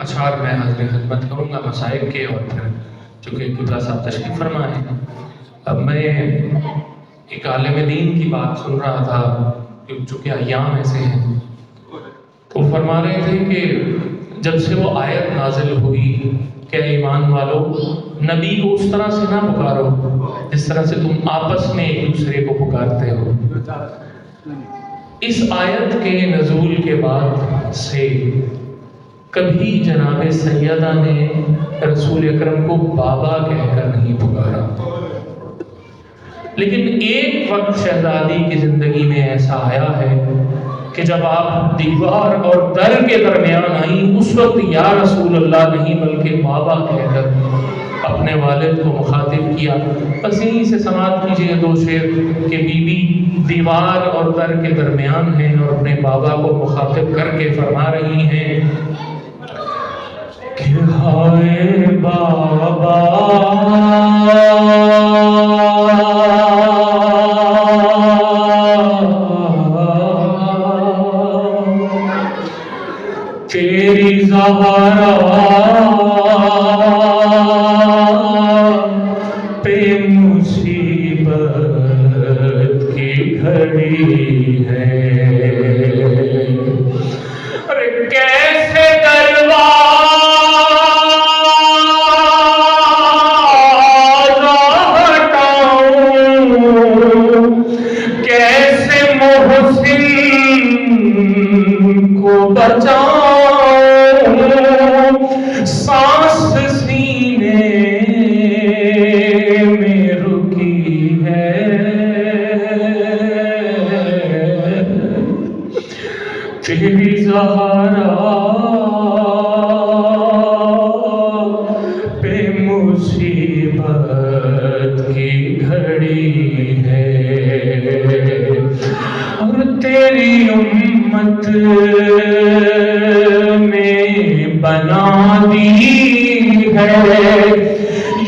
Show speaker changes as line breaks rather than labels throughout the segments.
اشعار میں حاضر خدمت کروں گا مسائب کے، اور پھر چونکہ قبلہ صاحب تشریف فرما ہیں، اب میں ایک عالم دین کی بات سن رہا تھا، چونکہ ایام ایسے ہیں، وہ فرما رہے تھے کہ جب سے وہ آیت نازل ہوئی کہ ایمان والو نبی کو اس طرح سے نہ پکارو جس طرح سے تم آپس میں ایک دوسرے کو پکارتے ہو، اس آیت کے نزول کے بعد سے کبھی جناب سیدہ نے رسول اکرم کو بابا کہہ کر نہیں پکارا، لیکن ایک وقت شہزادی کی زندگی میں ایسا آیا ہے کہ جب آپ دیوار اور در کے درمیان آئیں، اس وقت یا رسول اللہ نہیں بلکہ بابا کہہ کر اپنے والد کو مخاطب کیا۔ بس یہیں سے سماعت کیجئے دو شعر کہ بی بی دیوار اور در کے درمیان ہیں اور اپنے بابا کو مخاطب کر کے فرما رہی ہیں کہ ہائے بابا تیری زہرا پہ مصیبت کی گھڑی ہے، ارے کیسے دروازہ ہٹاؤں، کیسے محسن کو بچاؤں، سانس سینے میں رکی ہے، تیری زہرا پہ مصیبت کی گھڑی ہے، اور تیری امت میں بنا دی ہے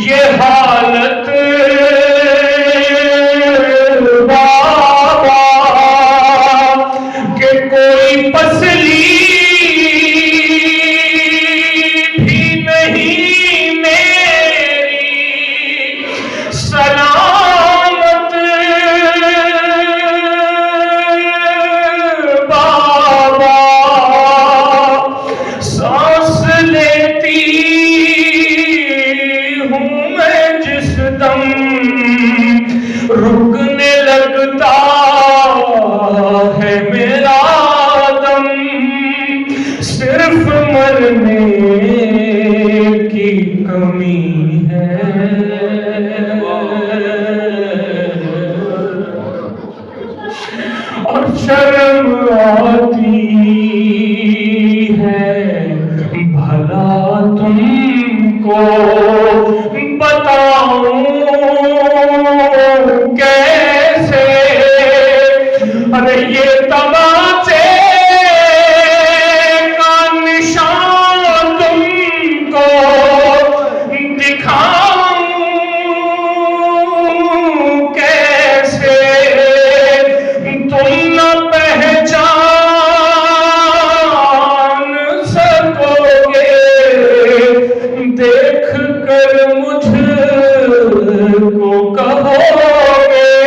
یہ حالت بابا کہ کوئی پسلی بھی نہیں میری سلامت بابا، سانس لیتی ہوں میں جس دم رکنے لگتا ہے میرا دم، صرف مرنے کی کمی ہے، اور شرم آتی ہے بھلا تم کو بتاؤں کیسے، ارے یہ تماچے کا نشان تم کو دکھاؤں کیسے، تم نہ پہچان سکو گے، دیکھ کر مجھ کو کہو گے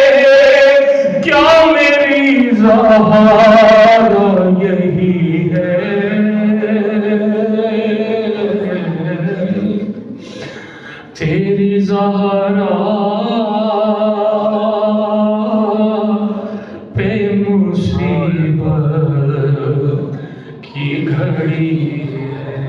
کیا میری زہرا یہی ہے، تیری زہرا پہ مصیبت کی گھڑی ہے۔